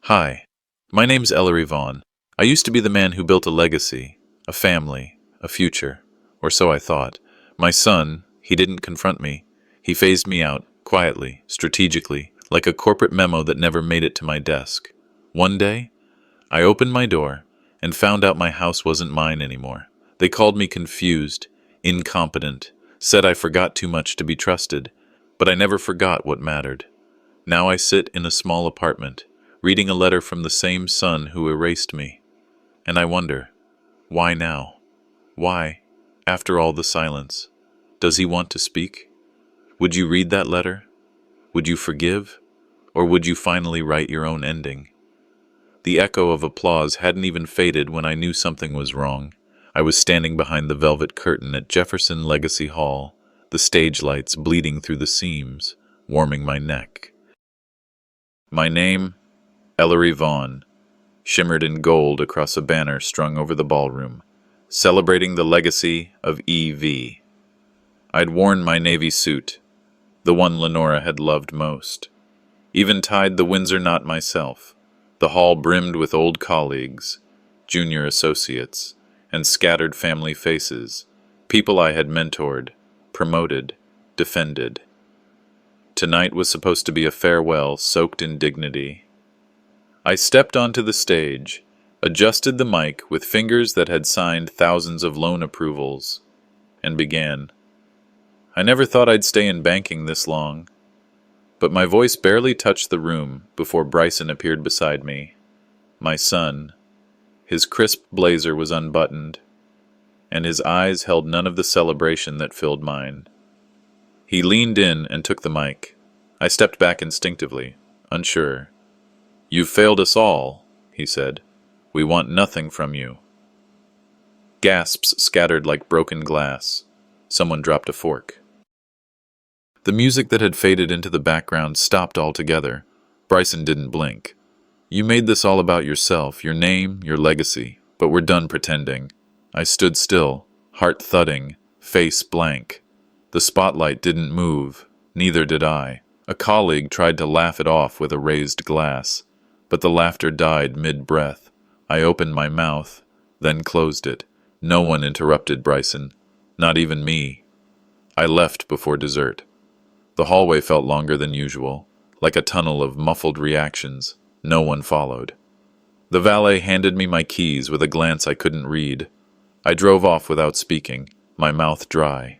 Hi, my name's Ellery Vaughn. I used to be the man who built a legacy, a family, a future, or so I thought. My son, he didn't confront me. He phased me out, quietly, strategically, like a corporate memo that never made it to my desk. One day, I opened my door and found out my house wasn't mine anymore. They called me confused, incompetent, said I forgot too much to be trusted, but I never forgot what mattered. Now I sit in a small apartment, reading a letter from the same son who erased me. And I wonder, why now? Why, after all the silence? Does he want to speak? Would you read that letter? Would you forgive? Or would you finally write your own ending? The echo of applause hadn't even faded when I knew something was wrong. I was standing behind the velvet curtain at Jefferson Legacy Hall, the stage lights bleeding through the seams, warming my neck. My name, Ellery Vaughn, shimmered in gold across a banner strung over the ballroom, celebrating the legacy of E.V. I'd worn my navy suit, the one Lenora had loved most. Even tied the Windsor knot myself. The hall brimmed with old colleagues, junior associates, and scattered family faces, people I had mentored, promoted, defended. Tonight was supposed to be a farewell soaked in dignity. I stepped onto the stage, adjusted the mic with fingers that had signed thousands of loan approvals, and began. I never thought I'd stay in banking this long, but my voice barely touched the room before Bryson appeared beside me. My son. His crisp blazer was unbuttoned, and his eyes held none of the celebration that filled mine. He leaned in and took the mic. I stepped back instinctively, unsure. "You've failed us all," he said. "We want nothing from you." Gasps scattered like broken glass. Someone dropped a fork. The music that had faded into the background stopped altogether. Bryson didn't blink. "You made this all about yourself, your name, your legacy, but we're done pretending." I stood still, heart thudding, face blank. The spotlight didn't move, neither did I. A colleague tried to laugh it off with a raised glass, but the laughter died mid-breath. I opened my mouth, then closed it. No one interrupted Bryson, not even me. I left before dessert. The hallway felt longer than usual, like a tunnel of muffled reactions. No one followed. The valet handed me my keys with a glance I couldn't read. I drove off without speaking, my mouth dry.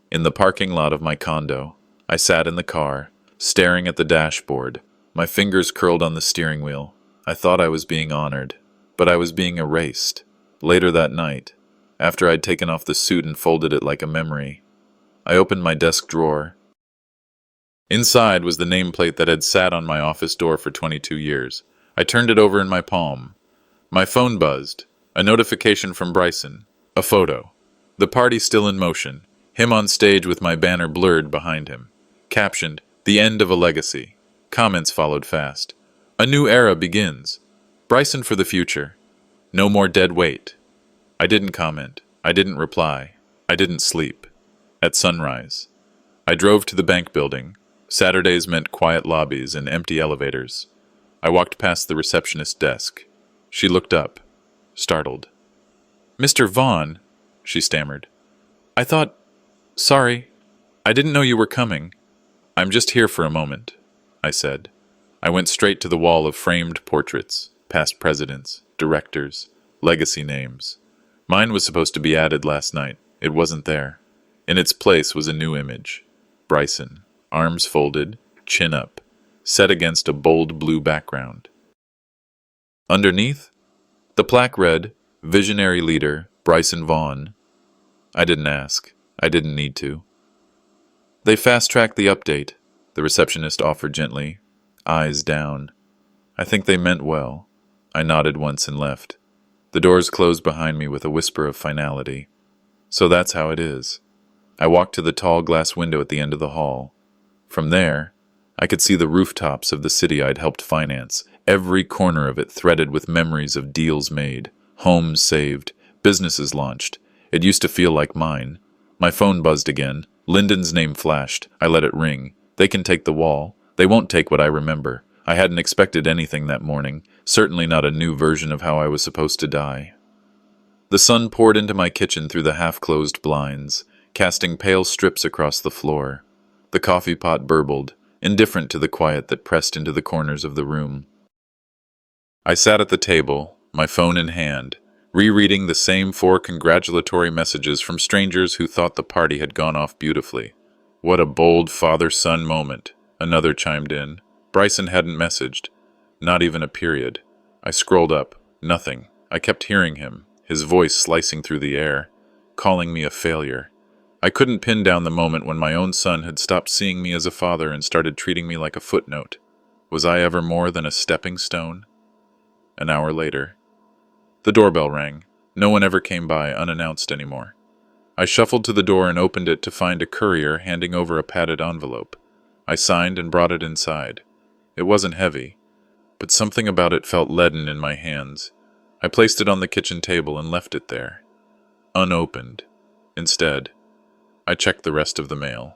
In the parking lot of my condo, I sat in the car, staring at the dashboard, my fingers curled on the steering wheel. I thought I was being honored, but I was being erased. Later that night, after I'd taken off the suit and folded it like a memory, I opened my desk drawer. Inside was the nameplate that had sat on my office door for 22 years. I turned it over in my palm. My phone buzzed. A notification from Bryson. A photo. The party still in motion. Him on stage with my banner blurred behind him. Captioned, "The End of a Legacy." Comments followed fast. "A new era begins. Bryson for the future. No more dead weight." I didn't comment. I didn't reply. I didn't sleep. At sunrise, I drove to the bank building. Saturdays meant quiet lobbies and empty elevators. I walked past the receptionist's desk. She looked up, startled. "Mr. Vaughn," she stammered. Sorry, I didn't know you were coming." "I'm just here for a moment," I said. I went straight to the wall of framed portraits, past presidents, directors, legacy names. Mine was supposed to be added last night. It wasn't there. In its place was a new image. Bryson, arms folded, chin up, set against a bold blue background. Underneath, the plaque read, "Visionary Leader, Bryson Vaughn." I didn't ask. I didn't need to. "They fast-tracked the update," the receptionist offered gently, eyes down. I think they meant well. I nodded once and left. The doors closed behind me with a whisper of finality. So that's how it is. I walked to the tall glass window at the end of the hall. From there, I could see the rooftops of the city I'd helped finance, every corner of it threaded with memories of deals made, homes saved, businesses launched. It used to feel like mine. My phone buzzed again. Lyndon's name flashed. I let it ring. They can take the wall. They won't take what I remember. I hadn't expected anything that morning, certainly not a new version of how I was supposed to die. The sun poured into my kitchen through the half-closed blinds, casting pale strips across the floor. The coffee pot burbled, indifferent to the quiet that pressed into the corners of the room. I sat at the table, my phone in hand, rereading the same 4 congratulatory messages from strangers who thought the party had gone off beautifully. What a bold father-son moment, another chimed in. Bryson hadn't messaged. Not even a period. I scrolled up. Nothing. I kept hearing him, his voice slicing through the air, calling me a failure. I couldn't pin down the moment when my own son had stopped seeing me as a father and started treating me like a footnote. Was I ever more than a stepping stone? An hour later. The doorbell rang. No one ever came by unannounced anymore. I shuffled to the door and opened it to find a courier handing over a padded envelope. I signed and brought it inside. It wasn't heavy, but something about it felt leaden in my hands. I placed it on the kitchen table and left it there, unopened. Instead, I checked the rest of the mail.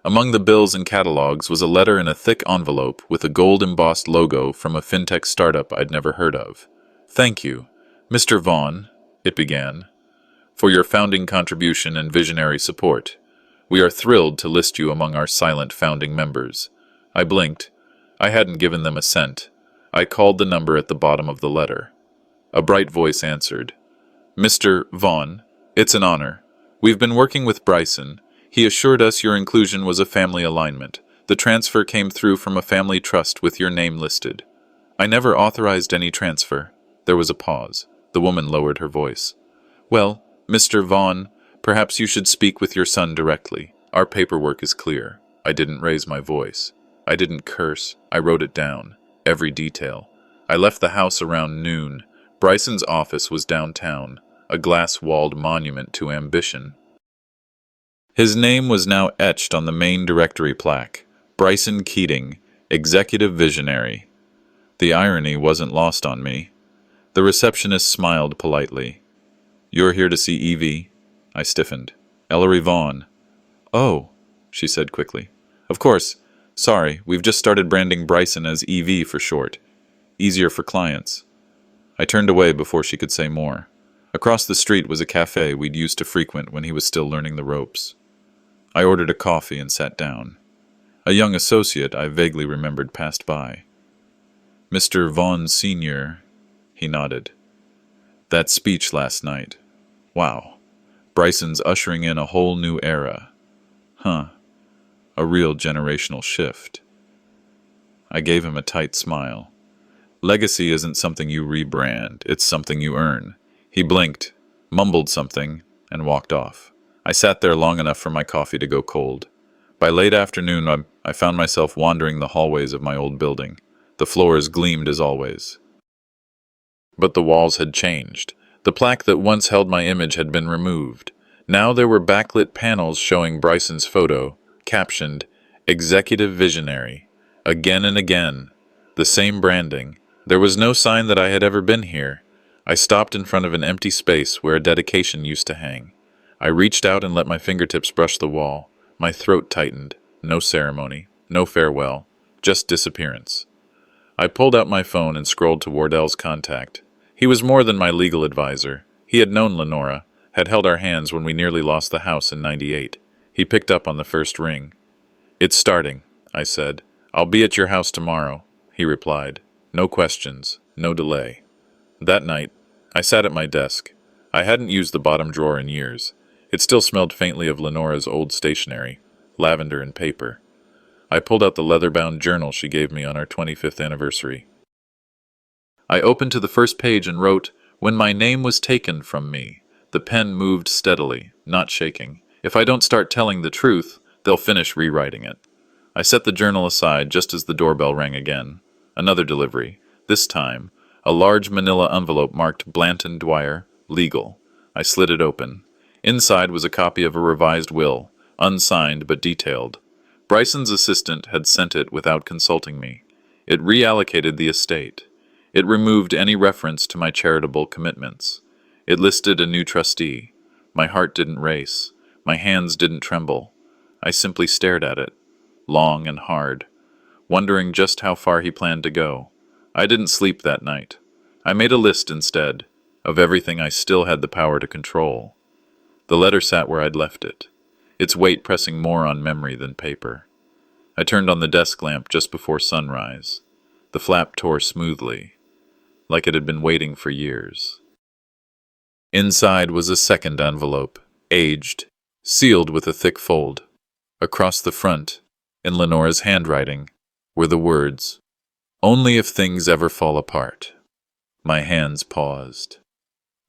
Among the bills and catalogs was a letter in a thick envelope with a gold-embossed logo from a fintech startup I'd never heard of. "Thank you, Mr. Vaughn," it began, "for your founding contribution and visionary support. We are thrilled to list you among our silent founding members." I blinked. I hadn't given them a cent. I called the number at the bottom of the letter. A bright voice answered. "Mr. Vaughn, it's an honor. We've been working with Bryson. He assured us your inclusion was a family alignment. The transfer came through from a family trust with your name listed." "I never authorized any transfer." There was a pause. The woman lowered her voice. "Well, Mr. Vaughn, perhaps you should speak with your son directly. Our paperwork is clear." I didn't raise my voice. I didn't curse. I wrote it down. Every detail. I left the house around noon. Bryson's office was downtown, a glass-walled monument to ambition. His name was now etched on the main directory plaque. Bryson Keating, Executive Visionary. The irony wasn't lost on me. The receptionist smiled politely. "You're here to see Evie?" I stiffened. "Ellery Vaughn." "Oh," she said quickly. "Of course. Sorry, we've just started branding Bryson as EV for short. Easier for clients." I turned away before she could say more. Across the street was a cafe we'd used to frequent when he was still learning the ropes. I ordered a coffee and sat down. A young associate I vaguely remembered passed by. "Mr. Vaughn Sr., he nodded. "That speech last night. Wow. Bryson's ushering in a whole new era. Huh. A real generational shift." I gave him a tight smile. "Legacy isn't something you rebrand, it's something you earn." He blinked, mumbled something, and walked off. I sat there long enough for my coffee to go cold. By late afternoon, I found myself wandering the hallways of my old building. The floors gleamed as always. But the walls had changed. The plaque that once held my image had been removed. Now there were backlit panels showing Bryson's photo, captioned, "Executive Visionary." Again and again. The same branding. There was no sign that I had ever been here. I stopped in front of an empty space where a dedication used to hang. I reached out and let my fingertips brush the wall. My throat tightened. No ceremony. No farewell. Just disappearance. I pulled out my phone and scrolled to Wardell's contact. He was more than my legal advisor. He had known Lenora, had held our hands when we nearly lost the house in '98. He picked up on the first ring. "It's starting," I said. "I'll be at your house tomorrow," he replied. No questions, no delay. That night, I sat at my desk. I hadn't used the bottom drawer in years. It still smelled faintly of Lenora's old stationery, lavender and paper. I pulled out the leather-bound journal she gave me on our 25th anniversary. I opened to the first page and wrote, "When my name was taken from me." The pen moved steadily, not shaking. If I don't start telling the truth, they'll finish rewriting it. I set the journal aside just as the doorbell rang again. Another delivery. This time, a large manila envelope marked Blanton Dwyer, Legal. I slid it open. Inside was a copy of a revised will, unsigned but detailed. Bryson's assistant had sent it without consulting me. It reallocated the estate. It removed any reference to my charitable commitments. It listed a new trustee. My heart didn't race. My hands didn't tremble. I simply stared at it, long and hard. wondering just how far he planned to go. I didn't sleep that night. I made a list instead, of everything I still had the power to control. The letter sat where I'd left it, its weight pressing more on memory than paper. I turned on the desk lamp just before sunrise. The flap tore smoothly, like it had been waiting for years. Inside was a second envelope, aged, sealed with a thick fold. Across the front, in Lenora's handwriting, were the words, "Only if things ever fall apart." My hands paused.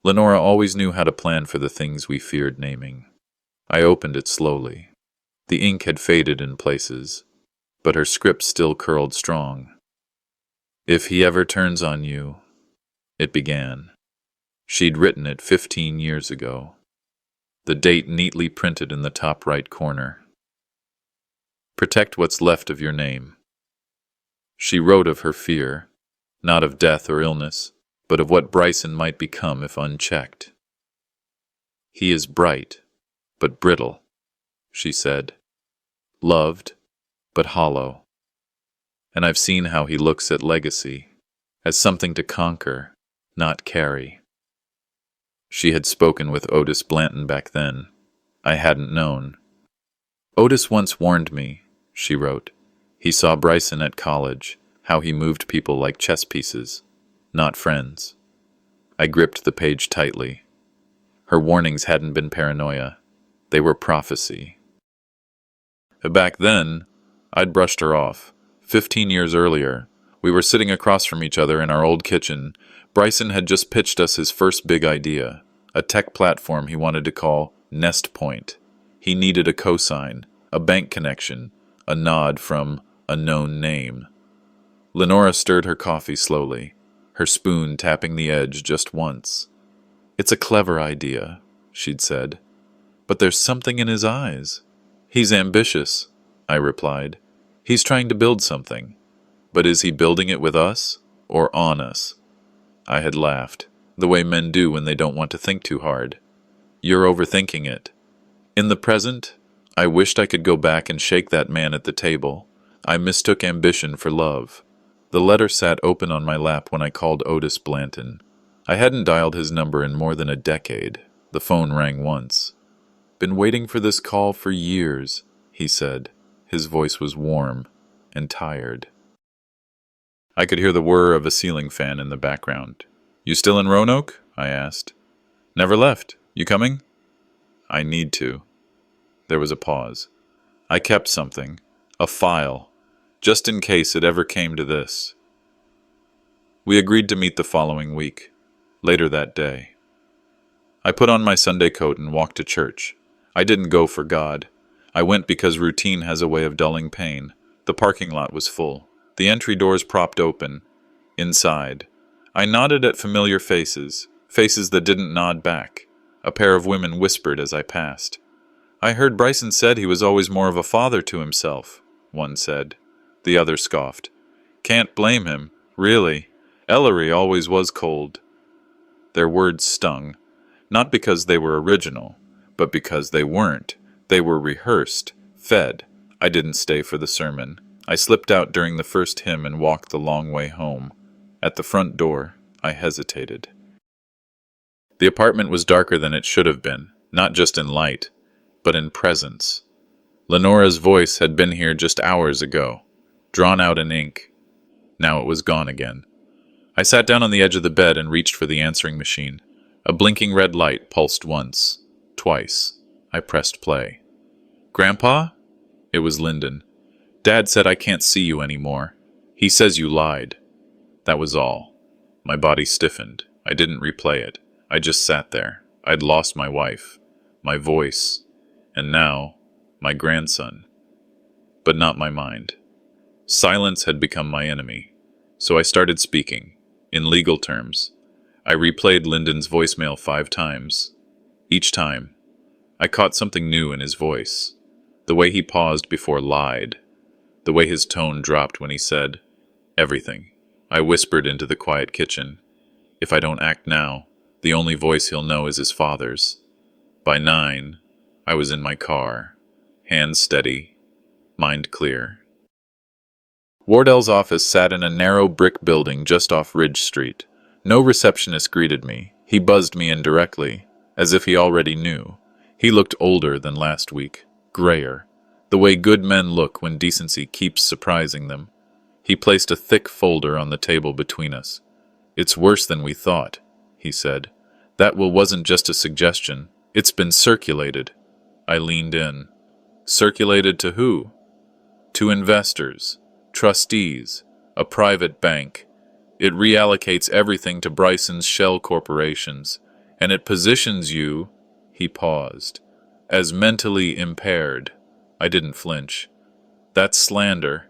Lenora always knew how to plan for the things we feared naming. I opened it slowly. The ink had faded in places, but her script still curled strong. "If he ever turns on you," it began. She'd written it 15 years ago. The date neatly printed in the top right corner. "Protect what's left of your name." She wrote of her fear, not of death or illness, but of what Bryson might become if unchecked. "He is bright, but brittle," she said. "Loved, but hollow. And I've seen how he looks at legacy, as something to conquer, not carry." She had spoken with Otis Blanton back then. I hadn't known. "Otis once warned me," she wrote. "He saw Bryson at college, how he moved people like chess pieces, not friends." I gripped the page tightly. Her warnings hadn't been paranoia. They were prophecy. Back then, I'd brushed her off. 15 years earlier, we were sitting across from each other in our old kitchen. Bryson had just pitched us his first big idea, a tech platform he wanted to call Nest Point. He needed a cosign, a bank connection, a nod from a known name. Lenora stirred her coffee slowly, her spoon tapping the edge just once. "It's a clever idea," she'd said, "but there's something in his eyes." "He's ambitious," I replied. "He's trying to build something. But is he building it with us or on us?" I had laughed, the way men do when they don't want to think too hard. "You're overthinking it." In the present, I wished I could go back and shake that man at the table. I mistook ambition for love. The letter sat open on my lap when I called Otis Blanton. I hadn't dialed his number in more than a decade. The phone rang once. "Been waiting for this call for years," he said. His voice was warm and tired. I could hear the whir of a ceiling fan in the background. "You still in Roanoke?" I asked. "Never left. You coming?" "I need to." There was a pause. "I kept something. A file. Just in case it ever came to this." We agreed to meet the following week. Later that day. I put on my Sunday coat and walked to church. I didn't go for God. I went because routine has a way of dulling pain. The parking lot was full. The entry doors propped open. Inside, I nodded at familiar faces, faces that didn't nod back. A pair of women whispered as I passed. "I heard Bryson said he was always more of a father to himself," one said. The other scoffed. "Can't blame him, really. Ellery always was cold." Their words stung, not because they were original, but because they weren't. They were rehearsed, fed. I didn't stay for the sermon. I slipped out during the first hymn and walked the long way home. At the front door, I hesitated. The apartment was darker than it should have been, not just in light, but in presence. Lenora's voice had been here just hours ago, drawn out in ink. Now it was gone again. I sat down on the edge of the bed and reached for the answering machine. A blinking red light pulsed once, twice. I pressed play. "Grandpa?" It was Lyndon. "Dad said I can't see you anymore. He says you lied." That was all. My body stiffened. I didn't replay it. I just sat there. I'd lost my wife, my voice, and now, my grandson. But not my mind. Silence had become my enemy. So I started speaking, in legal terms. I replayed Lyndon's voicemail 5 times. Each time, I caught something new in his voice. The way he paused before lied. The way his tone dropped when he said, "Everything." I whispered into the quiet kitchen. If I don't act now, the only voice he'll know is his father's. By 9, I was in my car, hands steady, mind clear. Wardell's office sat in a narrow brick building just off Ridge Street. No receptionist greeted me. He buzzed me in directly, as if he already knew. He looked older than last week, grayer, the way good men look when decency keeps surprising them. He placed a thick folder on the table between us. "It's worse than we thought," he said. "That will wasn't just a suggestion. It's been circulated." I leaned in. Circulated to who? To investors, trustees, a private bank. It reallocates everything to Bryson's shell corporations, and it positions you, he paused, as mentally impaired. I didn't flinch. "That's slander."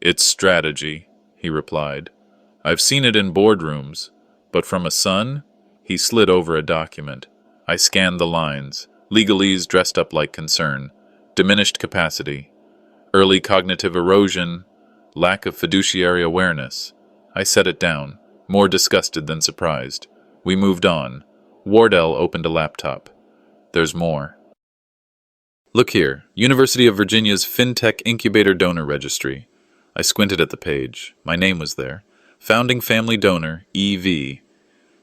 "It's strategy," he replied. "I've seen it in boardrooms, but from a son?" He slid over a document. I scanned the lines. Legalese dressed up like concern. Diminished capacity. Early cognitive erosion. Lack of fiduciary awareness. I set it down, more disgusted than surprised. We moved on. Wardell opened a laptop. "There's more. Look here, University of Virginia's FinTech Incubator Donor Registry." I squinted at the page. My name was there. Founding Family Donor, EV.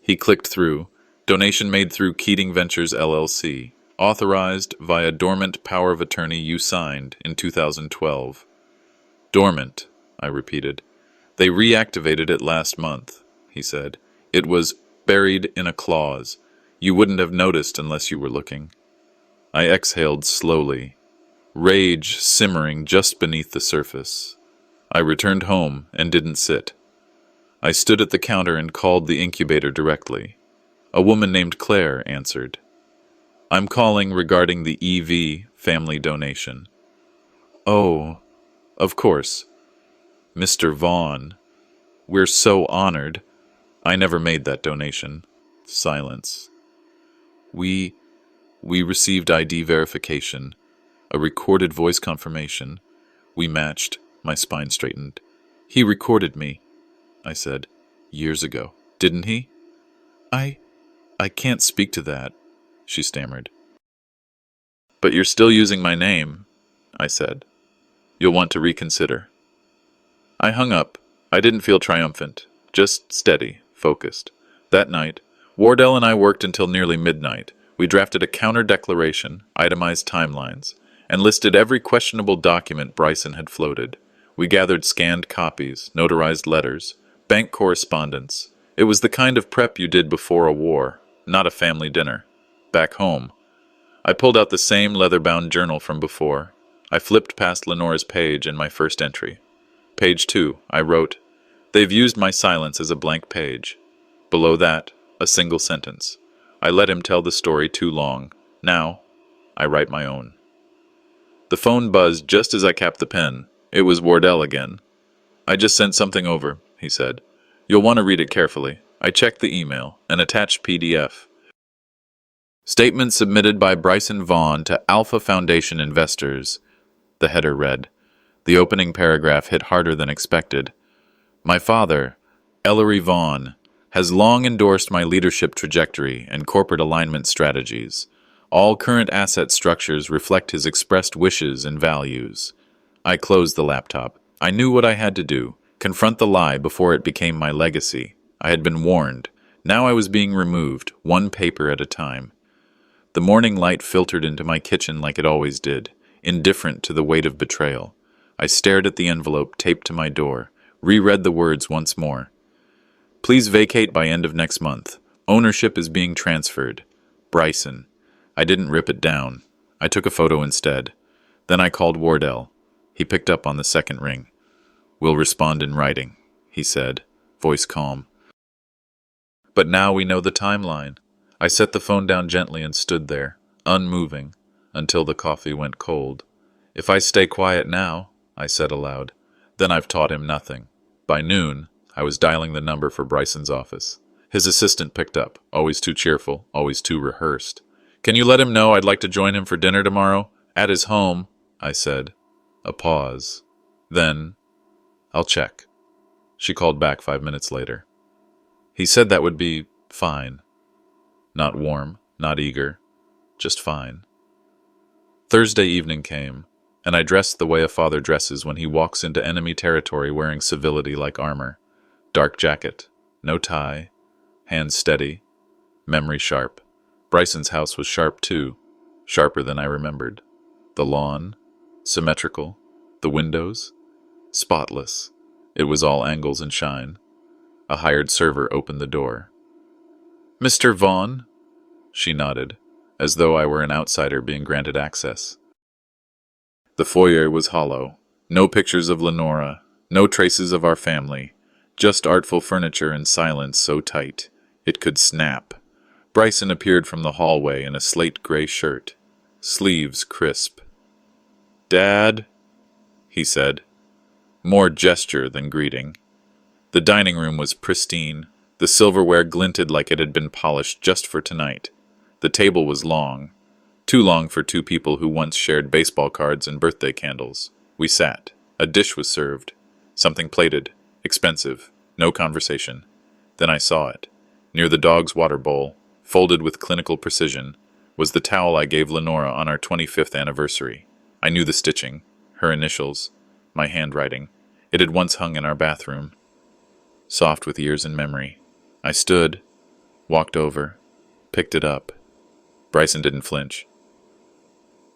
He clicked through. Donation made through Keating Ventures, LLC. Authorized via dormant power of attorney you signed in 2012. "Dormant," I repeated. "They reactivated it last month," he said. "It was buried in a clause. You wouldn't have noticed unless you were looking." I exhaled slowly, rage simmering just beneath the surface. I returned home and didn't sit. I stood at the counter and called the incubator directly. A woman named Claire answered. "I'm calling regarding the EV family donation." "Oh, of course. Mr. Vaughn. We're so honored. I never made that donation." Silence. We received ID verification, a recorded voice confirmation. We matched. My spine straightened. "He recorded me," I said, "years ago. Didn't he?" I can't speak to that," she stammered. "But you're still using my name," I said. "You'll want to reconsider." I hung up. I didn't feel triumphant, just steady, focused. That night, Wardell and I worked until nearly midnight. We drafted a counter-declaration, itemized timelines, and listed every questionable document Bryson had floated. We gathered scanned copies, notarized letters, bank correspondence. It was the kind of prep you did before a war, not a family dinner. Back home, I pulled out the same leather-bound journal from before. I flipped past Lenore's page in my first entry. Page 2, I wrote, "They've used my silence as a blank page." Below that, a single sentence. "I let him tell the story too long. Now, I write my own." The phone buzzed just as I capped the pen. It was Wardell again. "I just sent something over," he said. "You'll want to read it carefully." I checked the email, an attached PDF. "Statement submitted by Bryson Vaughn to Alpha Foundation investors," the header read. The opening paragraph hit harder than expected. "My father, Ellery Vaughn, has long endorsed my leadership trajectory and corporate alignment strategies. All current asset structures reflect his expressed wishes and values." I closed the laptop. I knew what I had to do, confront the lie before it became my legacy. I had been warned. Now I was being removed, one paper at a time. The morning light filtered into my kitchen like it always did, indifferent to the weight of betrayal. I stared at the envelope taped to my door, reread the words once more. "Please vacate by end of next month. Ownership is being transferred. Bryson." I didn't rip it down. I took a photo instead. Then I called Wardell. He picked up on the second ring. "We'll respond in writing," he said, voice calm. "But now we know the timeline." I set the phone down gently and stood there, unmoving, until the coffee went cold. "If I stay quiet now," I said aloud, "then I've taught him nothing." By noon, I was dialing the number for Bryson's office. His assistant picked up, always too cheerful, always too rehearsed. "Can you let him know I'd like to join him for dinner tomorrow? At his home," I said. A pause. Then, "I'll check." She called back 5 minutes later. "He said that would be fine." Not warm, not eager, just fine. Thursday evening came. and I dressed the way a father dresses when he walks into enemy territory wearing civility like armor. Dark jacket, no tie, hands steady, memory sharp. Bryson's house was sharp too, sharper than I remembered. The lawn, symmetrical. The windows, spotless. It was all angles and shine. A hired server opened the door. "Mr. Vaughn?" She nodded, as though I were an outsider being granted access. The foyer was hollow. No pictures of Lenora, no traces of our family, just artful furniture and silence so tight it could snap. Bryson appeared from the hallway in a slate gray shirt, sleeves crisp. "Dad?" he said, more gesture than greeting. The dining room was pristine. The silverware glinted like it had been polished just for tonight. The table was long, too long for two people who once shared baseball cards and birthday candles. We sat. A dish was served, something plated, expensive, no conversation. Then I saw it. Near the dog's water bowl, folded with clinical precision, was the towel I gave Lenora on our 25th anniversary. I knew the stitching, her initials, my handwriting. It had once hung in our bathroom, soft with years and memory. I stood, walked over, picked it up. Bryson didn't flinch.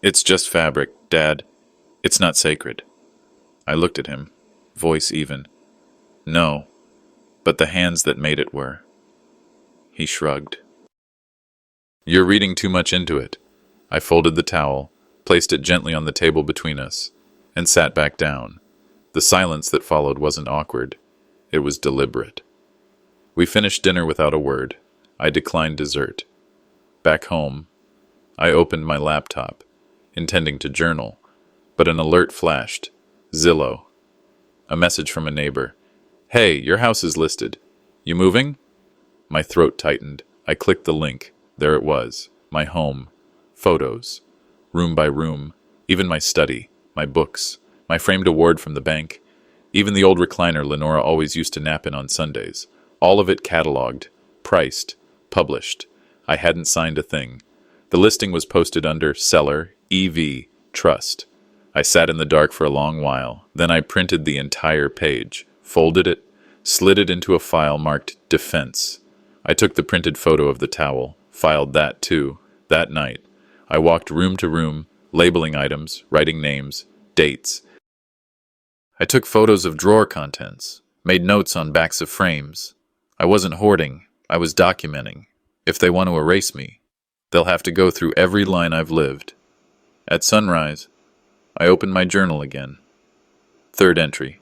"It's just fabric, Dad. It's not sacred." I looked at him, voice even. "No, but the hands that made it were." He shrugged. "You're reading too much into it." I folded the towel, placed it gently on the table between us, and sat back down. The silence that followed wasn't awkward. It was deliberate. We finished dinner without a word. I declined dessert. Back home, I opened my laptop, intending to journal, but an alert flashed. Zillow. A message from a neighbor. "Hey, your house is listed. You moving?" My throat tightened. I clicked the link. There it was. My home. Photos. Room by room. Even my study. My books. My framed award from the bank. Even the old recliner Lenora always used to nap in on Sundays. All of it cataloged, priced, published. I hadn't signed a thing. The listing was posted under Seller, EV, Trust. I sat in the dark for a long while. Then I printed the entire page, folded it, slid it into a file marked Defense. I took the printed photo of the towel, filed that too. That night, I walked room to room, labeling items, writing names, dates. I took photos of drawer contents, made notes on backs of frames. I wasn't hoarding, I was documenting. If they want to erase me, they'll have to go through every line I've lived. At sunrise, I opened my journal again. Third entry.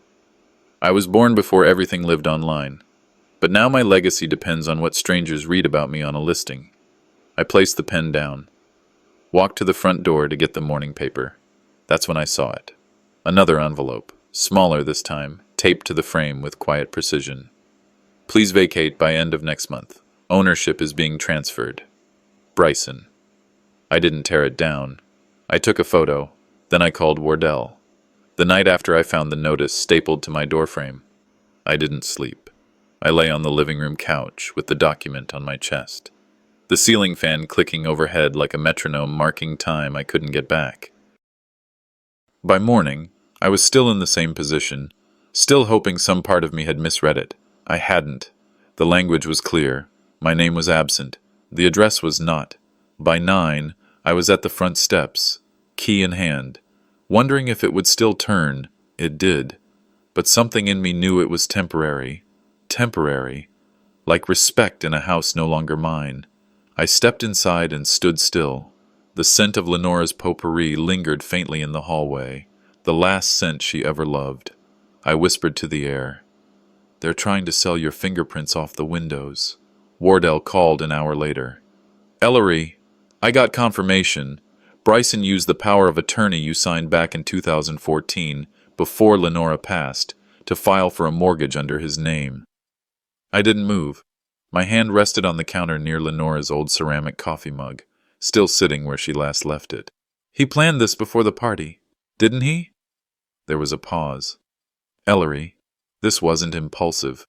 I was born before everything lived online, but now my legacy depends on what strangers read about me on a listing. I placed the pen down, walked to the front door to get the morning paper. That's when I saw it. Another envelope, smaller this time, taped to the frame with quiet precision. "Please vacate by end of next month. Ownership is being transferred. Bryson." I didn't tear it down. I took a photo, then I called Wardell. The night after I found the notice stapled to my doorframe, I didn't sleep. I lay on the living room couch with the document on my chest, the ceiling fan clicking overhead like a metronome marking time I couldn't get back. By morning, I was still in the same position, still hoping some part of me had misread it. I hadn't. The language was clear. My name was absent. The address was not. By 9, I was at the front steps, key in hand, wondering if it would still turn. It did. But something in me knew it was temporary. Temporary. Like respect in a house no longer mine. I stepped inside and stood still. The scent of Lenora's potpourri lingered faintly in the hallway, the last scent she ever loved. I whispered to the air. "They're trying to sell your fingerprints off the windows." Wardell called an hour later. "Ellery, I got confirmation. Bryson used the power of attorney you signed back in 2014, before Lenora passed, to file for a mortgage under his name." I didn't move. My hand rested on the counter near Lenora's old ceramic coffee mug, still sitting where she last left it. "He planned this before the party, didn't he?" There was a pause. "Ellery, this wasn't impulsive.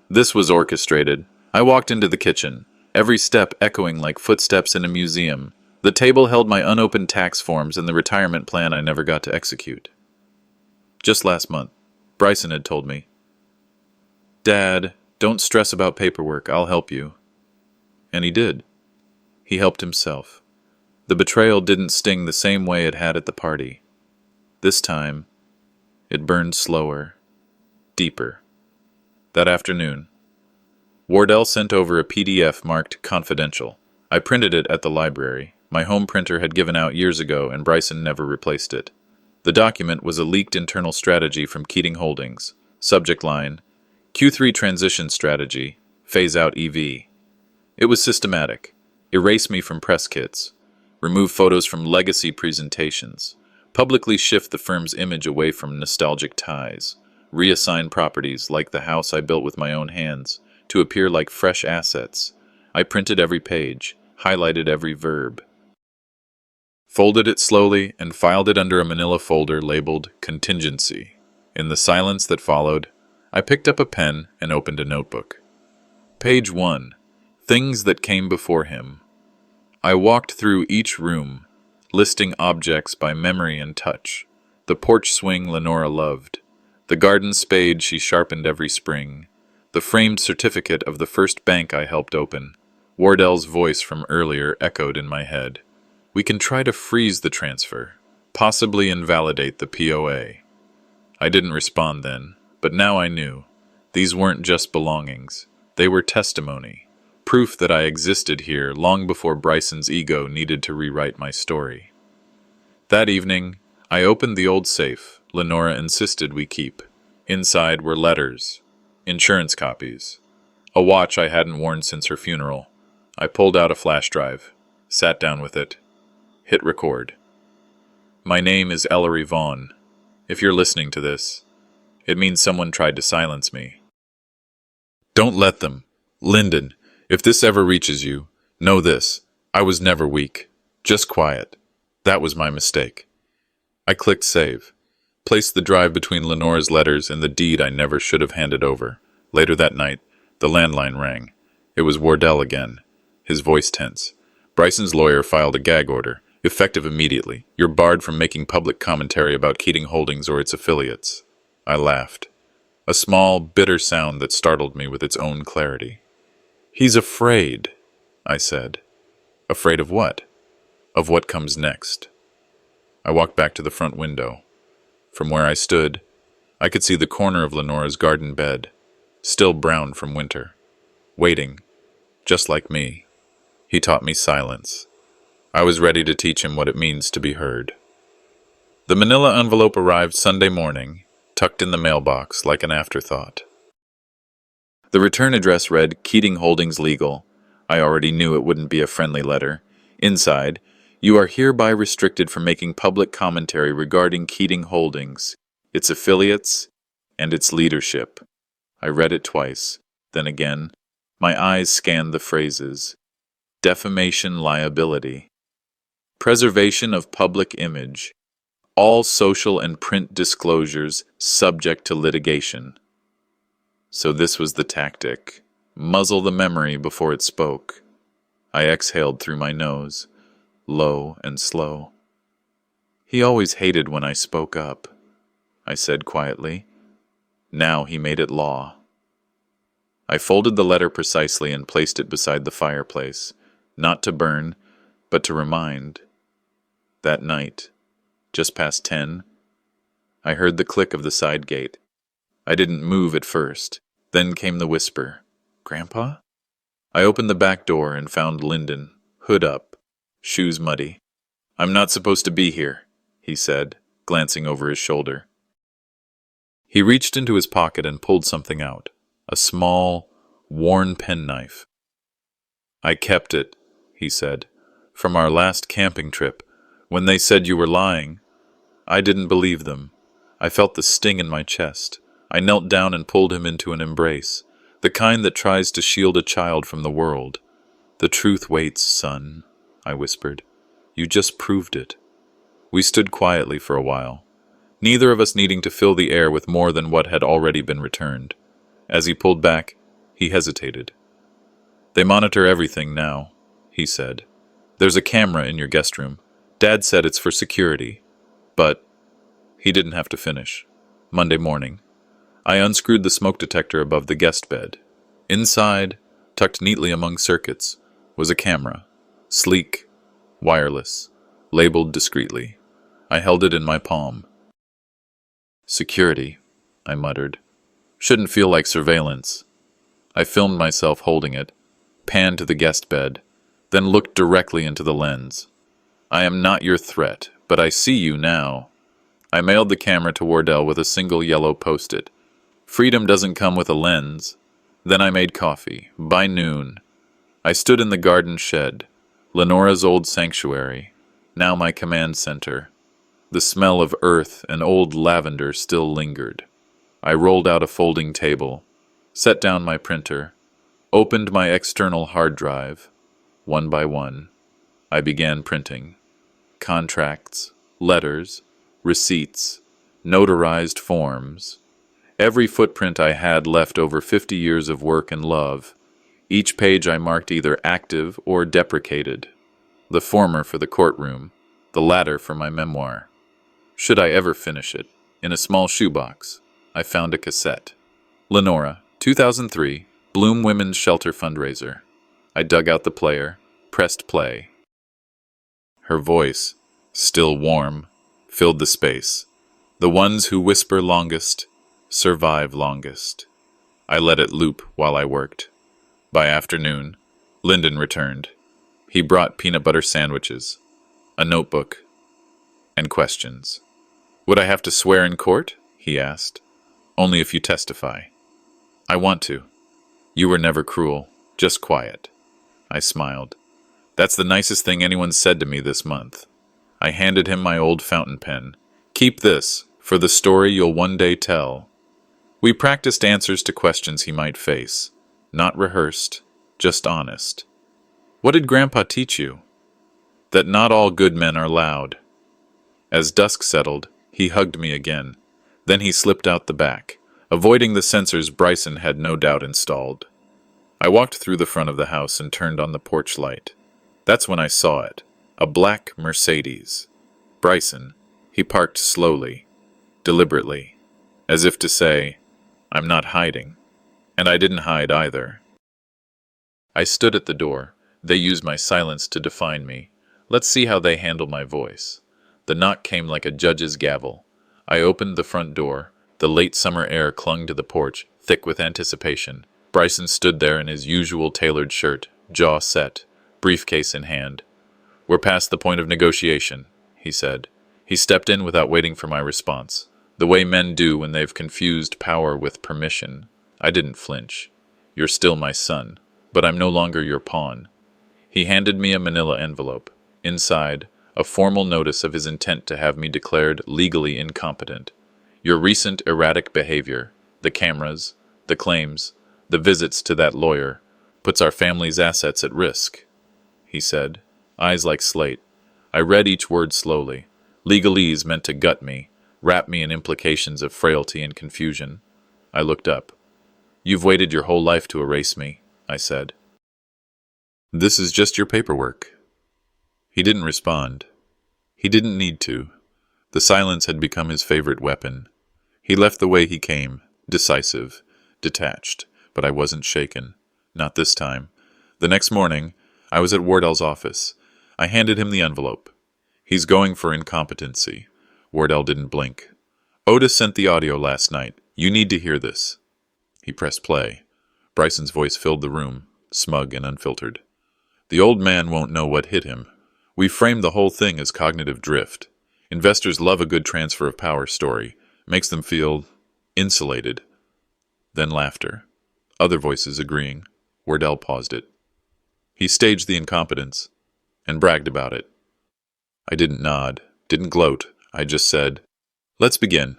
This was orchestrated." I walked into the kitchen, every step echoing like footsteps in a museum. The table held my unopened tax forms and the retirement plan I never got to execute. Just last month, Bryson had told me, "Dad, don't stress about paperwork, I'll help you." And he did. He helped himself. The betrayal didn't sting the same way it had at the party. This time, it burned slower, deeper. That afternoon, Wardell sent over a PDF marked confidential. I printed it at the library. My home printer had given out years ago and Bryson never replaced it. The document was a leaked internal strategy from Keating Holdings. Subject line, Q3 transition strategy, phase out EV. It was systematic. Erase me from press kits. Remove photos from legacy presentations. Publicly shift the firm's image away from nostalgic ties. Reassign properties, like the house I built with my own hands, to appear like fresh assets. I printed every page, highlighted every verb, folded it slowly, and filed it under a manila folder labeled Contingency. In the silence that followed, I picked up a pen and opened a notebook. Page 1. Things that came before him. I walked through each room, listing objects by memory and touch. The porch swing Lenora loved. The garden spade she sharpened every spring. The framed certificate of the first bank I helped open. Wardell's voice from earlier echoed in my head. We can try to freeze the transfer, possibly invalidate the POA. I didn't respond then, but now I knew. These weren't just belongings. They were testimony. Proof that I existed here long before Bryson's ego needed to rewrite my story. That evening, I opened the old safe Lenora insisted we keep. Inside were letters, insurance copies, a watch I hadn't worn since her funeral. I pulled out a flash drive, sat down with it, hit record. My name is Ellery Vaughn. If you're listening to this, it means someone tried to silence me. Don't let them. Lyndon, if this ever reaches you, know this. I was never weak. Just quiet. That was my mistake. I clicked save, placed the drive between Lenora's letters and the deed I never should have handed over. Later that night, the landline rang. It was Wardell again, his voice tense. Bryson's lawyer filed a gag order, effective immediately. You're barred from making public commentary about Keating Holdings or its affiliates. I laughed, a small, bitter sound that startled me with its own clarity. He's afraid, I said. Afraid of what? Of what comes next. I walked back to the front window. From where I stood, I could see the corner of Lenora's garden bed, still brown from winter, waiting, just like me. He taught me silence. I was ready to teach him what it means to be heard. The manila envelope arrived Sunday morning, tucked in the mailbox like an afterthought. The return address read Keating Holdings Legal. I already knew it wouldn't be a friendly letter. Inside, you are hereby restricted from making public commentary regarding Keating Holdings, its affiliates, and its leadership. I read it twice, then again. My eyes scanned the phrases. Defamation liability. Preservation of public image. All social and print disclosures subject to litigation. So this was the tactic. Muzzle the memory before it spoke. I exhaled through my nose, low and slow. He always hated when I spoke up, I said quietly. Now he made it law. I folded the letter precisely and placed it beside the fireplace, not to burn, but to remind. That night, just past 10, I heard the click of the side gate. I didn't move at first. Then came the whisper, "Grandpa?" I opened the back door and found Lyndon, hood up, shoes muddy. "I'm not supposed to be here," he said, glancing over his shoulder. He reached into his pocket and pulled something out, a small, worn penknife. "I kept it," he said, "from our last camping trip. When they said you were lying, I didn't believe them. I felt the sting in my chest. I knelt down and pulled him into an embrace, the kind that tries to shield a child from the world. "The truth waits, son," I whispered. "You just proved it." We stood quietly for a while, neither of us needing to fill the air with more than what had already been returned. As he pulled back, he hesitated. "They monitor everything now," he said. There's a camera in your guest room. Dad said it's for security. But he didn't have to finish. Monday morning, I unscrewed the smoke detector above the guest bed. Inside, tucked neatly among circuits, was a camera. Sleek, wireless, labeled discreetly. I held it in my palm. Security, I muttered. Shouldn't feel like surveillance. I filmed myself holding it, panned to the guest bed, then looked directly into the lens. I am not your threat, but I see you now. I mailed the camera to Wardell with a single yellow post-it. Freedom doesn't come with a lens. Then I made coffee. By noon, I stood in the garden shed, Lenora's old sanctuary, now my command center. The smell of earth and old lavender still lingered. I rolled out a folding table, set down my printer, opened my external hard drive. One by one, I began printing. Contracts, letters, receipts, notarized forms. Every footprint I had left over 50 years of work and love. Each page I marked either active or deprecated. The former for the courtroom, the latter for my memoir. Should I ever finish it, in a small shoebox, I found a cassette. Lenora, 2003, Bloom Women's Shelter fundraiser. I dug out the player, pressed play. Her voice, still warm, filled the space. The ones who whisper longest survive longest. I let it loop while I worked. By afternoon, Lyndon returned. He brought peanut butter sandwiches, a notebook, and questions. Would I have to swear in court? He asked. Only if you testify. I want to. You were never cruel, just quiet. I smiled. That's the nicest thing anyone said to me this month. I handed him my old fountain pen. Keep this, for the story you'll one day tell. We practiced answers to questions he might face. Not rehearsed, just honest. What did Grandpa teach you? That not all good men are loud. As dusk settled, he hugged me again. Then he slipped out the back, avoiding the sensors Bryson had no doubt installed. I walked through the front of the house and turned on the porch light. That's when I saw it, a black Mercedes. Bryson, he parked slowly, deliberately, as if to say, I'm not hiding. And I didn't hide either. I stood at the door. They used my silence to define me. Let's see how they handle my voice. The knock came like a judge's gavel. I opened the front door. The late summer air clung to the porch, thick with anticipation. Bryson stood there in his usual tailored shirt, jaw set, briefcase in hand. We're past the point of negotiation, he said. He stepped in without waiting for my response, the way men do when they've confused power with permission. I didn't flinch. You're still my son, but I'm no longer your pawn. He handed me a manila envelope. Inside, a formal notice of his intent to have me declared legally incompetent. Your recent erratic behavior, the cameras, the claims, the visits to that lawyer, puts our family's assets at risk, he said, eyes like slate. I read each word slowly. Legalese meant to gut me, wrap me in implications of frailty and confusion. I looked up. You've waited your whole life to erase me, I said. This is just your paperwork. He didn't respond. He didn't need to. The silence had become his favorite weapon. He left the way he came, decisive, detached, but I wasn't shaken. Not this time. The next morning, I was at Wardell's office. I handed him the envelope. He's going for incompetency. Wardell didn't blink. Otis sent the audio last night. You need to hear this. He pressed play. Bryson's voice filled the room, smug and unfiltered. The old man won't know what hit him. We framed the whole thing as cognitive drift. Investors love a good transfer of power story. Makes them feel insulated. Then laughter. Other voices agreeing. Wardell paused it. He staged the incompetence and bragged about it. I didn't nod, didn't gloat. I just said, let's begin.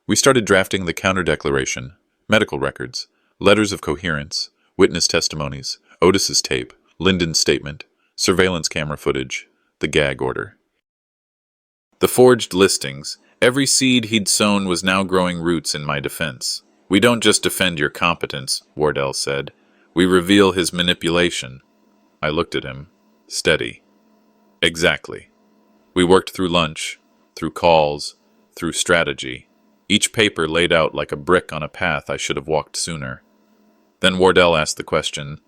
We started drafting the counter-declaration, medical records, letters of coherence, witness testimonies, Otis's tape, Lyndon's statement, surveillance camera footage, the gag order. The forged listings, every seed he'd sown was now growing roots in my defense. We don't just defend your competence, Wardell said. We reveal his manipulation. I looked at him, steady. Exactly. We worked through lunch, through calls, through strategy. Each paper laid out like a brick on a path I should have walked sooner. Then Wardell asked the question,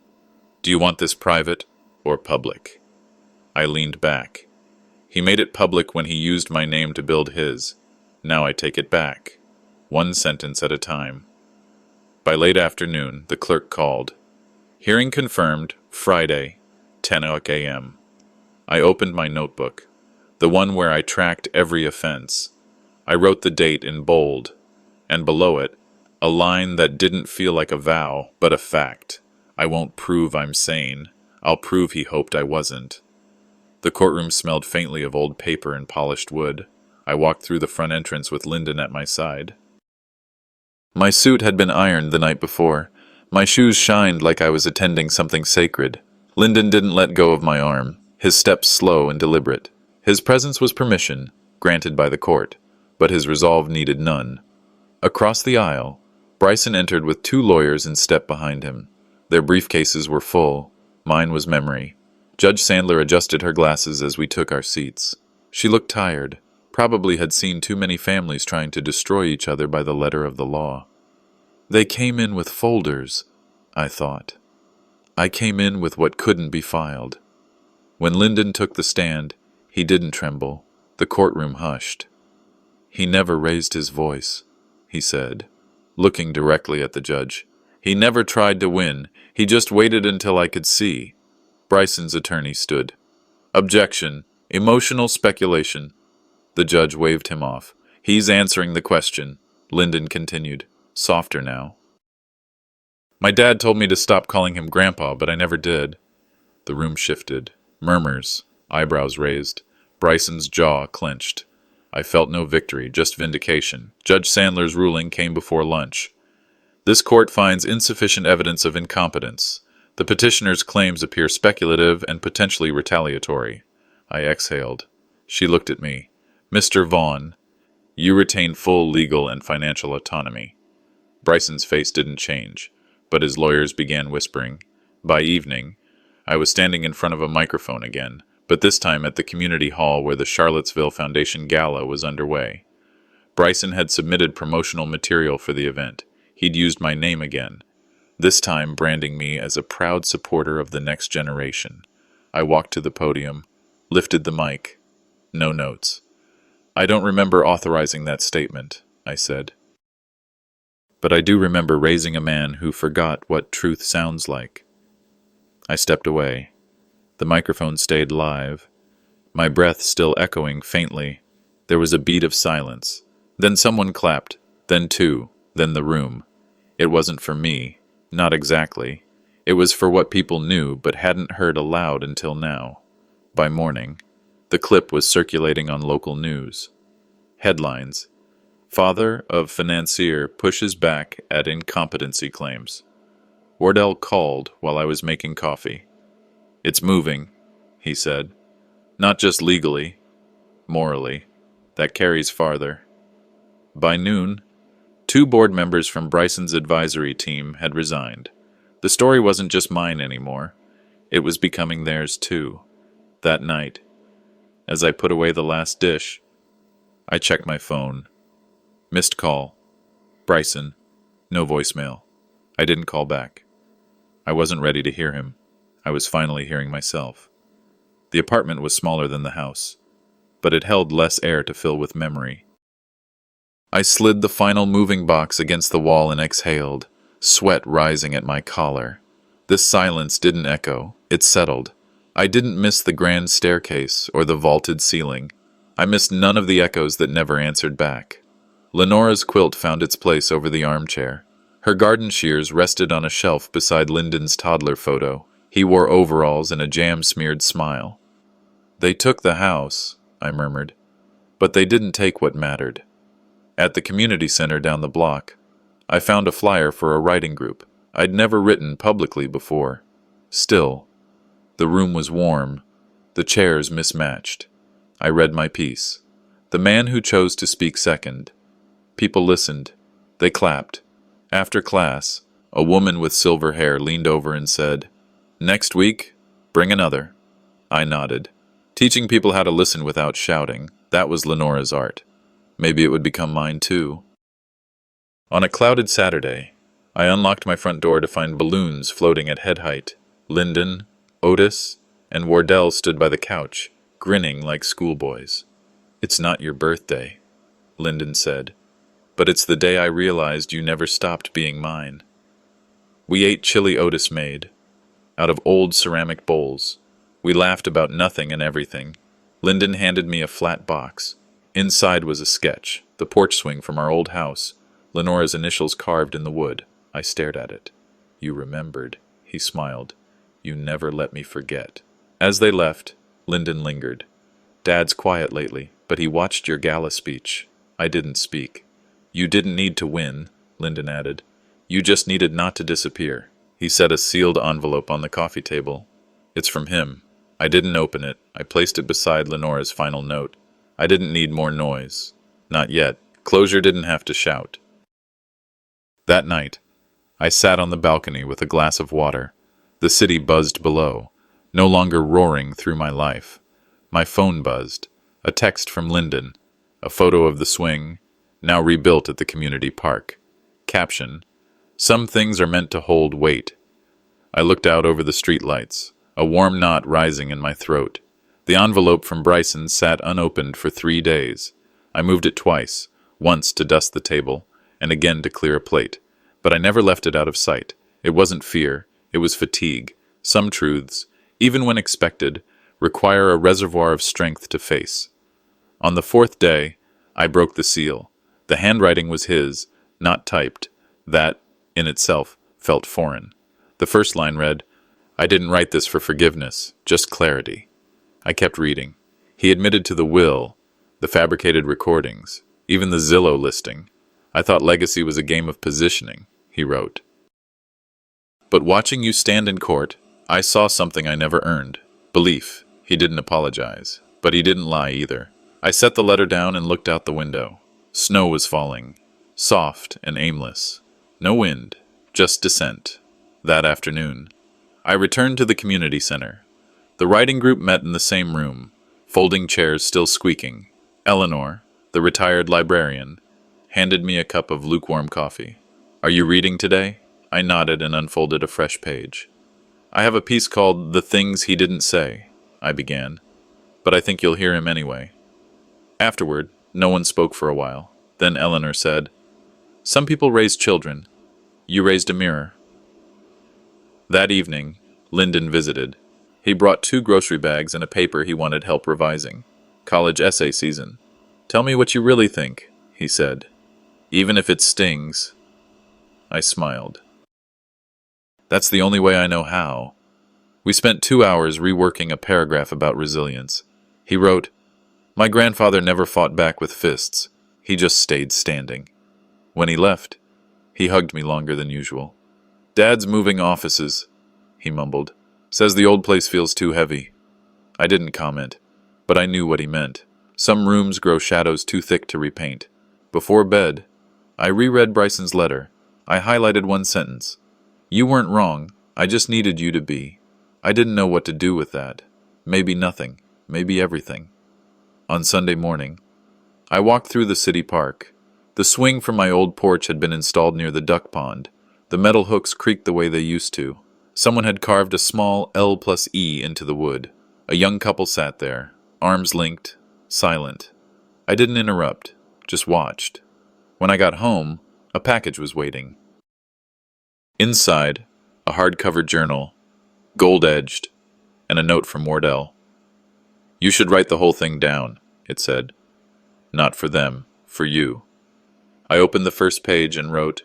"Do you want this private or public?" I leaned back. He made it public when he used my name to build his. Now I take it back, one sentence at a time. By late afternoon, the clerk called. Hearing confirmed, Friday, 10 a.m. I opened my notebook, the one where I tracked every offense. I wrote the date in bold, and below it, a line that didn't feel like a vow, but a fact. I won't prove I'm sane. I'll prove he hoped I wasn't. The courtroom smelled faintly of old paper and polished wood. I walked through the front entrance with Lyndon at my side. My suit had been ironed the night before. My shoes shined like I was attending something sacred. Lyndon didn't let go of my arm, his steps slow and deliberate. His presence was permission, granted by the court, but his resolve needed none. Across the aisle, Bryson entered with 2 lawyers in step behind him. Their briefcases were full. Mine was memory. Judge Sandler adjusted her glasses as we took our seats. She looked tired, probably had seen too many families trying to destroy each other by the letter of the law. They came in with folders, I thought. I came in with what couldn't be filed. When Lyndon took the stand, he didn't tremble. The courtroom hushed. He never raised his voice, he said, looking directly at the judge. He never tried to win. He just waited until I could see. Bryson's attorney stood. Objection. Emotional speculation. The judge waved him off. He's answering the question. Lyndon continued, softer now. My dad told me to stop calling him Grandpa, but I never did. The room shifted. Murmurs, eyebrows raised. Bryson's jaw clenched. I felt no victory, just vindication. Judge Sandler's ruling came before lunch. This court finds insufficient evidence of incompetence. The petitioner's claims appear speculative and potentially retaliatory. I exhaled. She looked at me. Mr. Vaughn, you retain full legal and financial autonomy. Bryson's face didn't change, but his lawyers began whispering. By evening, I was standing in front of a microphone again, but this time at the community hall where the Charlottesville Foundation Gala was underway. Bryson had submitted promotional material for the event. He'd used my name again, this time branding me as a proud supporter of the next generation. I walked to the podium, lifted the mic. No notes. I don't remember authorizing that statement, I said. But I do remember raising a man who forgot what truth sounds like. I stepped away. The microphone stayed live, my breath still echoing faintly. There was a beat of silence. Then someone clapped, then 2, then the room. It wasn't for me, not exactly. It was for what people knew but hadn't heard aloud until now. By morning, the clip was circulating on local news. Headlines: Father of financier pushes back at incompetency claims. Wardell called while I was making coffee. It's moving, he said. Not just legally, morally. That carries farther. By noon, 2 board members from Bryson's advisory team had resigned. The story wasn't just mine anymore. It was becoming theirs too. That night, as I put away the last dish, I checked my phone. Missed call. Bryson. No voicemail. I didn't call back. I wasn't ready to hear him. I was finally hearing myself. The apartment was smaller than the house, but it held less air to fill with memory. I slid the final moving box against the wall and exhaled, sweat rising at my collar. This silence didn't echo, it settled. I didn't miss the grand staircase or the vaulted ceiling. I missed none of the echoes that never answered back. Lenora's quilt found its place over the armchair. Her garden shears rested on a shelf beside Lyndon's toddler photo. He wore overalls and a jam-smeared smile. They took the house, I murmured, but they didn't take what mattered. At the community center down the block, I found a flyer for a writing group. I'd never written publicly before. Still, the room was warm, the chairs mismatched. I read my piece. The man who chose to speak second. People listened. They clapped. After class, a woman with silver hair leaned over and said, "Next week, bring another." I nodded. Teaching people how to listen without shouting, that was Lenora's art. Maybe it would become mine too. On a clouded Saturday, I unlocked my front door to find balloons floating at head height. Lyndon, Otis, and Wardell stood by the couch, grinning like schoolboys. "It's not your birthday," Lyndon said, "but it's the day I realized you never stopped being mine." We ate chili Otis made, out of old ceramic bowls. We laughed about nothing and everything. Lyndon handed me a flat box. Inside was a sketch, the porch swing from our old house, Lenora's initials carved in the wood. I stared at it. "You remembered," he smiled. "You never let me forget." As they left, Lyndon lingered. "Dad's quiet lately, but he watched your gala speech." I didn't speak. "You didn't need to win," Lyndon added. "You just needed not to disappear." He set a sealed envelope on the coffee table. "It's from him." I didn't open it. I placed it beside Lenora's final note. I didn't need more noise. Not yet. Closure didn't have to shout. That night, I sat on the balcony with a glass of water. The city buzzed below, no longer roaring through my life. My phone buzzed. A text from Lyndon. A photo of the swing, now rebuilt at the community park. Caption: "Some things are meant to hold weight." I looked out over the streetlights, a warm knot rising in my throat. The envelope from Bryson sat unopened for 3 days. I moved it twice, once to dust the table, and again to clear a plate. But I never left it out of sight. It wasn't fear, it was fatigue. Some truths, even when expected, require a reservoir of strength to face. On the 4th day, I broke the seal. The handwriting was his, not typed. That, in itself, felt foreign. The first line read, "I didn't write this for forgiveness, just clarity." I kept reading. He admitted to the will, the fabricated recordings, even the Zillow listing. "I thought legacy was a game of positioning," he wrote. "But watching you stand in court, I saw something I never earned. Belief." He didn't apologize, but he didn't lie either. I set the letter down and looked out the window. Snow was falling, soft and aimless. No wind, just descent. That afternoon, I returned to the community center. The writing group met in the same room, folding chairs still squeaking. Eleanor, the retired librarian, handed me a cup of lukewarm coffee. "Are you reading today?" I nodded and unfolded a fresh page. "I have a piece called 'The Things He Didn't Say,'" I began, "but I think you'll hear him anyway." Afterward, no one spoke for a while. Then Eleanor said, "Some people raise children. You raised a mirror." That evening, Lyndon visited. He brought 2 grocery bags and a paper he wanted help revising. College essay season. "Tell me what you really think," he said. "Even if it stings." I smiled. "That's the only way I know how." We spent 2 hours reworking a paragraph about resilience. He wrote, "My grandfather never fought back with fists. He just stayed standing." When he left, he hugged me longer than usual. "Dad's moving offices," he mumbled. "Says the old place feels too heavy." I didn't comment, but I knew what he meant. Some rooms grow shadows too thick to repaint. Before bed, I reread Bryson's letter. I highlighted one sentence. "You weren't wrong, I just needed you to be." I didn't know what to do with that. Maybe nothing, maybe everything. On Sunday morning, I walked through the city park. The swing from my old porch had been installed near the duck pond. The metal hooks creaked the way they used to. Someone had carved a small L+E into the wood. A young couple sat there, arms linked, silent. I didn't interrupt, just watched. When I got home, a package was waiting. Inside, a hard-covered journal, gold-edged, and a note from Wardell. "You should write the whole thing down," it said. "Not for them, for you." I opened the first page and wrote,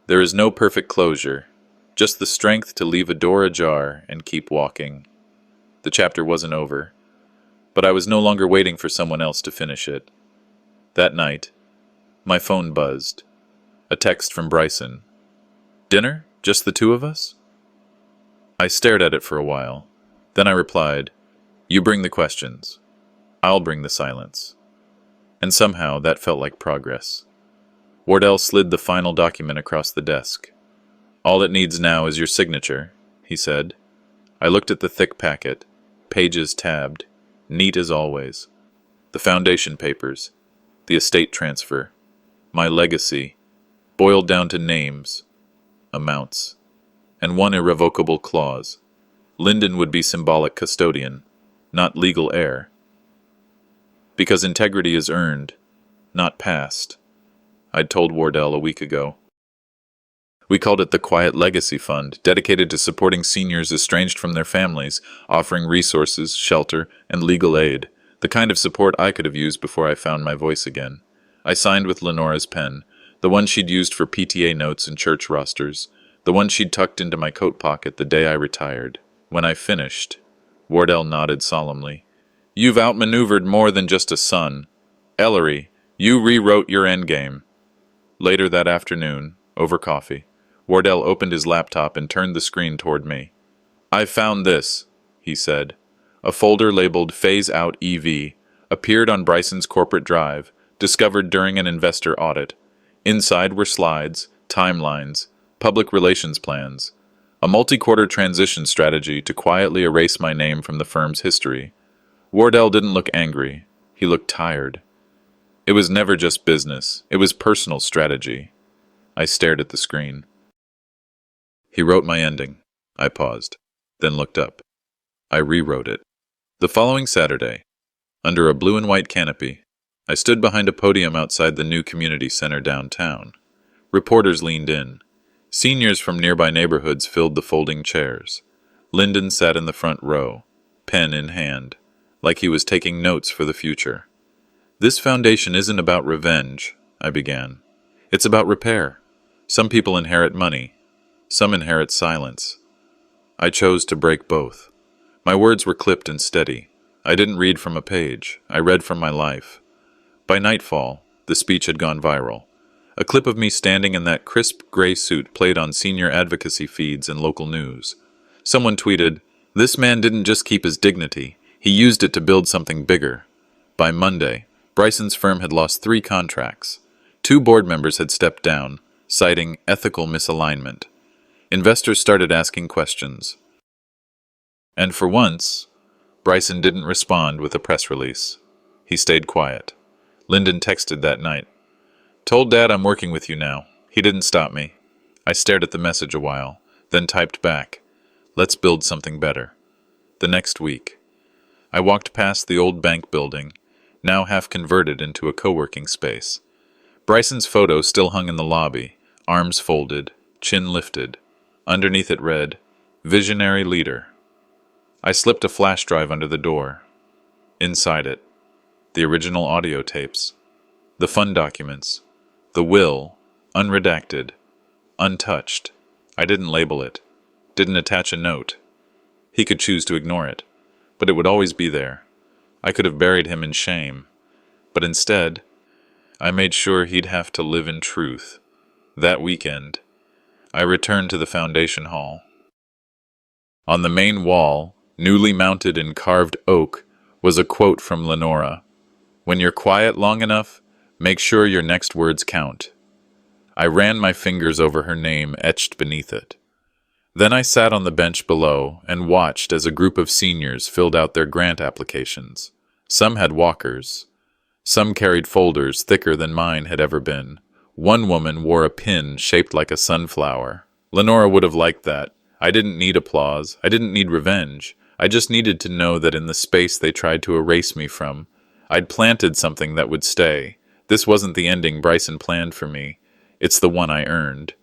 "There is no perfect closure, just the strength to leave a door ajar and keep walking." The chapter wasn't over, but I was no longer waiting for someone else to finish it. That night, my phone buzzed. A text from Bryson. "Dinner? Just the 2 of us?" I stared at it for a while. Then I replied, "You bring the questions. I'll bring the silence." And somehow that felt like progress. Wardell slid the final document across the desk. "All it needs now is your signature," he said. I looked at the thick packet, pages tabbed, neat as always. The foundation papers, the estate transfer, my legacy, boiled down to names, amounts, and one irrevocable clause. Lyndon would be symbolic custodian, not legal heir. Because integrity is earned, not passed, I'd told Wardell a week ago. We called it the Quiet Legacy Fund, dedicated to supporting seniors estranged from their families, offering resources, shelter, and legal aid, the kind of support I could have used before I found my voice again. I signed with Lenora's pen, the one she'd used for PTA notes and church rosters, the one she'd tucked into my coat pocket the day I retired. When I finished, Wardell nodded solemnly. You've outmaneuvered more than just a son. Ellery, you rewrote your endgame. Later that afternoon, over coffee, Wardell opened his laptop and turned the screen toward me. I found this, he said. A folder labeled Phase Out EV appeared on Bryson's corporate drive, discovered during an investor audit. Inside were slides, timelines, public relations plans, a multi-quarter transition strategy to quietly erase my name from the firm's history. Wardell didn't look angry. He looked tired. It was never just business. It was personal strategy. I stared at the screen. He wrote my ending. I paused, then looked up. I rewrote it. The following Saturday, under a blue and white canopy, I stood behind a podium outside the new community center downtown. Reporters leaned in. Seniors from nearby neighborhoods filled the folding chairs. Lyndon sat in the front row, pen in hand, like he was taking notes for the future. This foundation isn't about revenge, I began. It's about repair. Some people inherit money. Some inherit silence. I chose to break both. My words were clipped and steady. I didn't read from a page. I read from my life. By nightfall, the speech had gone viral. A clip of me standing in that crisp gray suit played on senior advocacy feeds and local news. Someone tweeted, "This man didn't just keep his dignity, he used it to build something bigger." By Monday, Bryson's firm had lost 3 contracts. 2 board members had stepped down, citing ethical misalignment. Investors started asking questions. And for once, Bryson didn't respond with a press release. He stayed quiet. Lyndon texted that night. Told Dad I'm working with you now. He didn't stop me. I stared at the message a while, then typed back, "Let's build something better." The next week, I walked past the old bank building, now half converted into a co-working space. Bryson's photo still hung in the lobby, arms folded, chin lifted. Underneath it read, "Visionary Leader." I slipped a flash drive under the door. Inside it, the original audio tapes, the fund documents, the will, unredacted, untouched. I didn't label it, didn't attach a note. He could choose to ignore it, but it would always be there. I could have buried him in shame, but instead, I made sure he'd have to live in truth. That weekend, I returned to the foundation hall. On the main wall, newly mounted in carved oak, was a quote from Lenora. "When you're quiet long enough, make sure your next words count." I ran my fingers over her name etched beneath it. Then I sat on the bench below and watched as a group of seniors filled out their grant applications. Some had walkers. Some carried folders thicker than mine had ever been. One woman wore a pin shaped like a sunflower. Lenora would have liked that. I didn't need applause. I didn't need revenge. I just needed to know that in the space they tried to erase me from, I'd planted something that would stay. This wasn't the ending Bryson planned for me. It's the one I earned.